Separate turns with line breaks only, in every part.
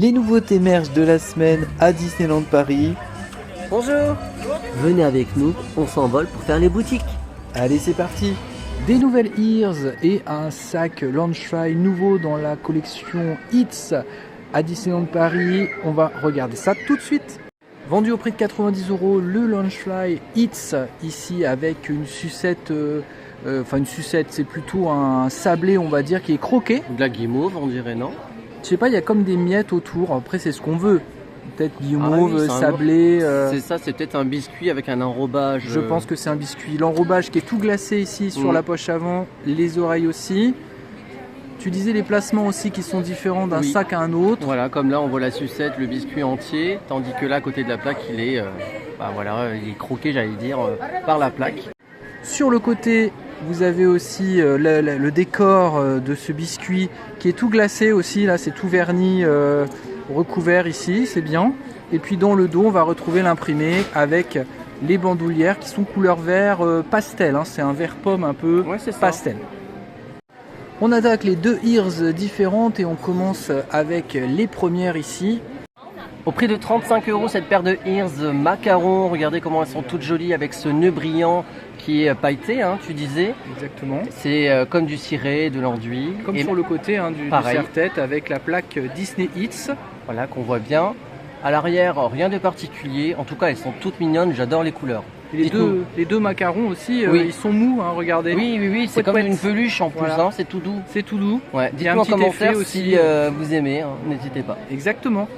Les nouveautés merch de la semaine à Disneyland Paris.
Bonjour. Venez avec nous, on s'envole pour faire les boutiques.
Allez, c'est parti. Des nouvelles ears et un sac Launchfly nouveau dans la collection Hits à Disneyland Paris. On va regarder ça tout de suite. Vendu au prix de 90 €, le Launchfly Hits ici avec une sucette. Une sucette, c'est plutôt un sablé, on va dire, qui est croqué.
De la guimauve, on dirait, non?
Je sais pas, il y a comme des miettes autour. Après, c'est ce qu'on veut. Peut-être guimauve,
oui,
sablé.
C'est ça, c'est peut-être un biscuit avec un enrobage.
Je pense que c'est un biscuit. L'enrobage qui est tout glacé ici sur la poche avant, les oreilles aussi. Tu disais les placements aussi qui sont différents d'un sac à un autre.
Voilà, comme là on voit la sucette, le biscuit entier, tandis que là à côté de la plaque il est, il est croqué, j'allais dire, par la plaque.
Sur le côté, vous avez aussi le décor de ce biscuit qui est tout glacé aussi. Là, c'est tout verni, recouvert ici, c'est bien. Et puis dans le dos, on va retrouver l'imprimé avec les bandoulières qui sont couleur vert pastel. C'est un vert pomme un peu pastel. On attaque les deux ears différentes et on commence avec les premières ici.
Au prix de 35 € cette paire de ears macarons, regardez comment elles sont toutes jolies avec ce nœud brillant qui est pailleté, tu disais.
Exactement.
C'est comme du ciré, de l'enduit.
Comme sur le côté du serre-tête avec la plaque Disney Hits.
Voilà, qu'on voit bien. À l'arrière, rien de particulier. En tout cas, elles sont toutes mignonnes, j'adore les couleurs.
Les deux macarons aussi, ils sont mous, regardez.
Oui, c'est comme une peluche en plus, c'est tout doux.
C'est tout doux.
Ouais. Dites-moi en commentaire si vous aimez, n'hésitez pas.
Exactement.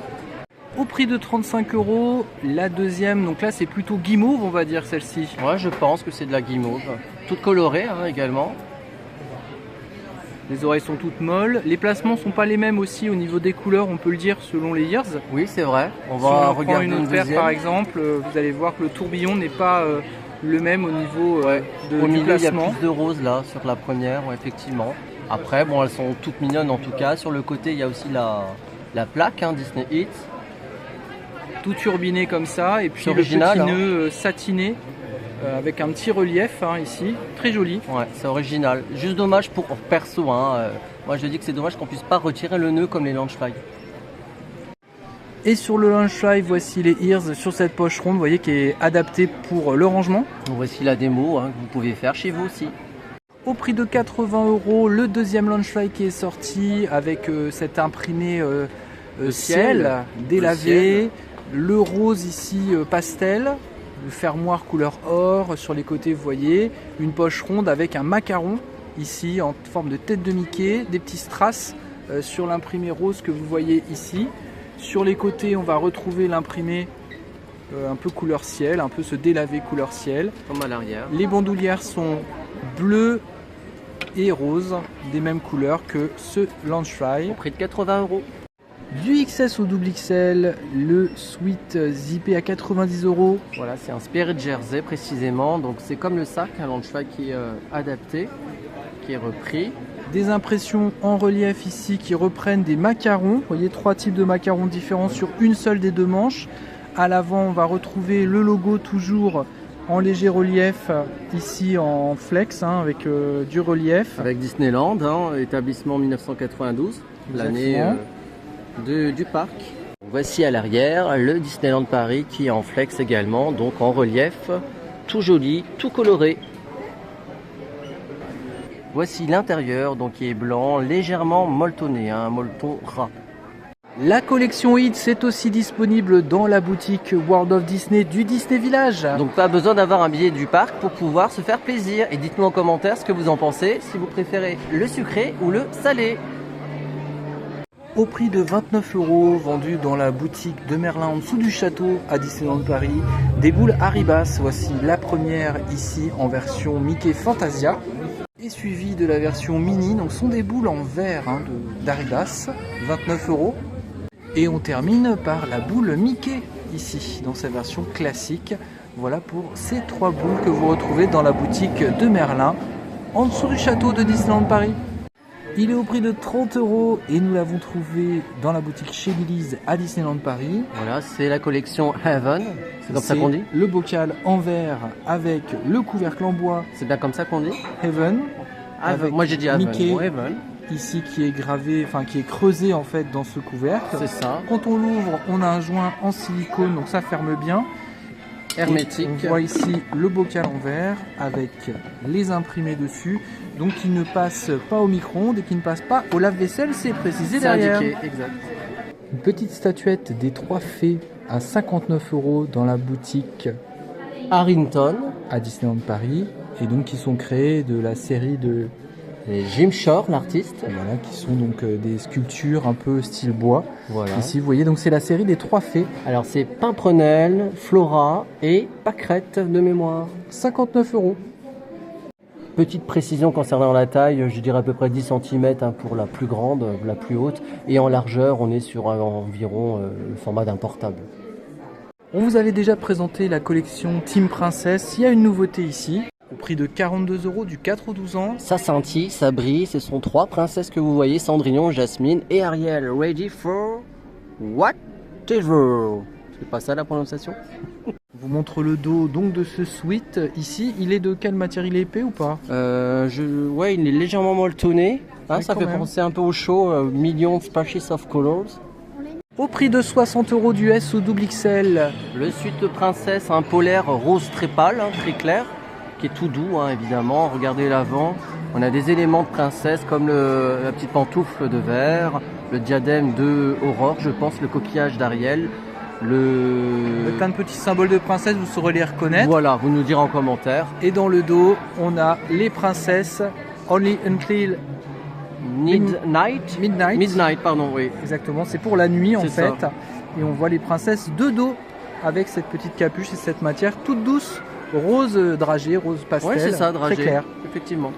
Au prix de 35 €, la deuxième, donc là c'est plutôt guimauve on va dire celle-ci.
Ouais, je pense que c'est de la guimauve. Toute colorée également.
Les oreilles sont toutes molles. Les placements sont pas les mêmes aussi au niveau des couleurs, on peut le dire, selon les ears.
Oui, c'est vrai. On
si
va
on
regarder
une autre paire par exemple, vous allez voir que le tourbillon n'est pas le même au niveau
au
du
milieu,
placement.
Il y a plus de rose là sur la première, effectivement. Après, elles sont toutes mignonnes en tout cas. Sur le côté, il y a aussi la plaque Disney Hits.
Tout turbiné comme ça, et puis le petit nœud satiné avec un petit relief ici, très joli.
Ouais, c'est original. Juste dommage pour perso, moi je dis que c'est dommage qu'on puisse pas retirer le nœud comme les Launchfly.
Et sur le Launchfly, voici les ears sur cette poche ronde, vous voyez, qui est adaptée pour le rangement.
Voici la démo que vous pouvez faire chez vous aussi.
Au prix de 80 €, le deuxième Launchfly qui est sorti avec cet imprimé ciel délavé. Le rose ici pastel, le fermoir couleur or, sur les côtés vous voyez, une poche ronde avec un macaron ici en forme de tête de Mickey, des petits strass sur l'imprimé rose que vous voyez ici. Sur les côtés on va retrouver l'imprimé un peu couleur ciel, un peu ce délavé couleur ciel.
Comme à l'arrière.
Les bandoulières sont bleues et roses, des mêmes couleurs que ce Launchfly.
Au prix de 80 €.
Du XS au double XL, le sweat zippé à 90 €.
Voilà, c'est un Spirit Jersey précisément. Donc c'est comme le sac, un Launchfly qui est adapté, qui est repris.
Des impressions en relief ici qui reprennent des macarons. Vous voyez, 3 types de macarons différents sur une seule des deux manches. À l'avant, on va retrouver le logo toujours en léger relief, ici en flex, avec du relief.
Avec Disneyland, établissement 1992, l'année du parc. Voici à l'arrière le Disneyland Paris qui est en flex également, donc en relief, tout joli, tout coloré. Voici l'intérieur, donc qui est blanc, légèrement molletonné, un molleton ras.
La collection Hits est aussi disponible dans la boutique World of Disney du Disney Village.
Donc pas besoin d'avoir un billet du parc pour pouvoir se faire plaisir. Et dites-nous en commentaire ce que vous en pensez, si vous préférez le sucré ou le salé.
Au prix de 29 €, vendu dans la boutique de Merlin en dessous du château à Disneyland Paris, des boules Haribas. Voici la première ici en version Mickey Fantasia et suivie de la version mini. Donc ce sont des boules en verre d'Haribas, 29 €. Et on termine par la boule Mickey ici dans sa version classique. Voilà pour ces 3 boules que vous retrouvez dans la boutique de Merlin en dessous du château de Disneyland Paris. Il est au prix de 30 € et nous l'avons trouvé dans la boutique chez Billy's à Disneyland Paris.
Voilà, c'est la collection Heaven, c'est comme ça qu'on dit.
Le bocal en verre avec le couvercle en bois.
C'est bien comme ça qu'on dit.
Heaven.
Moi j'ai dit Heaven.
Mickey.
Heaven.
ici qui est gravé, enfin qui est creusé en fait dans ce couvercle.
C'est ça.
Quand on l'ouvre, on a un joint en silicone, donc ça ferme bien.
Hermétique.
Et on voit ici le bocal en verre avec les imprimés dessus, donc qui ne passe pas au micro-ondes et qui ne passe pas au lave-vaisselle, c'est précisé
C'est
derrière.
indiqué, exact.
Une petite statuette des 3 fées à 59 € dans la boutique
Harrington.
à Disneyland Paris, et donc qui sont créés de la série de
Et Jim Shore, l'artiste.
voilà, qui sont donc des sculptures un peu style bois.
Voilà.
Ici vous voyez, donc c'est la série des 3 fées.
Alors c'est Pimprenelle, Flora et Pâquerette de mémoire.
59 €.
Petite précision concernant la taille, je dirais à peu près 10 cm pour la plus grande, la plus haute. Et en largeur, on est sur environ le format d'un portable.
On vous avait déjà présenté la collection Team Princess. Il y a une nouveauté ici, au prix de 42 € du 4 au 12 ans.
Ça scintille, ça brille, ce sont 3 princesses que vous voyez, Cendrillon, Jasmine et Ariel. Ready for whatever. C'est pas ça la prononciation?
Je vous montre le dos donc de ce sweat. Ici, il est de quelle matière? Il est épais ou pas?
Ouais, il est légèrement molletonné. Hein,
Oui,
ça
quand
fait
même.
penser un peu au show Million Splashes of Colors.
Au prix de 60 € du S au double XL.
Le suite de princesse, un polaire rose très pâle, hein, très clair, qui est tout doux évidemment. Regardez l'avant, on a des éléments de princesse comme la petite pantoufle de verre, le diadème de Aurore, je pense, le coquillage d'Ariel,
Avec plein de petits symboles de princesse, vous saurez les reconnaître.
Voilà, vous nous direz en commentaire.
Et dans le dos, on a les princesses Only Until
Midnight. Midnight, pardon, oui.
Exactement, c'est pour la nuit en
C'est
fait.
ça.
Et on voit les princesses de dos avec cette petite capuche et cette matière toute douce, rose dragée, rose pastel,
Ouais, c'est ça,
très
dragé.
clair.
Effectivement.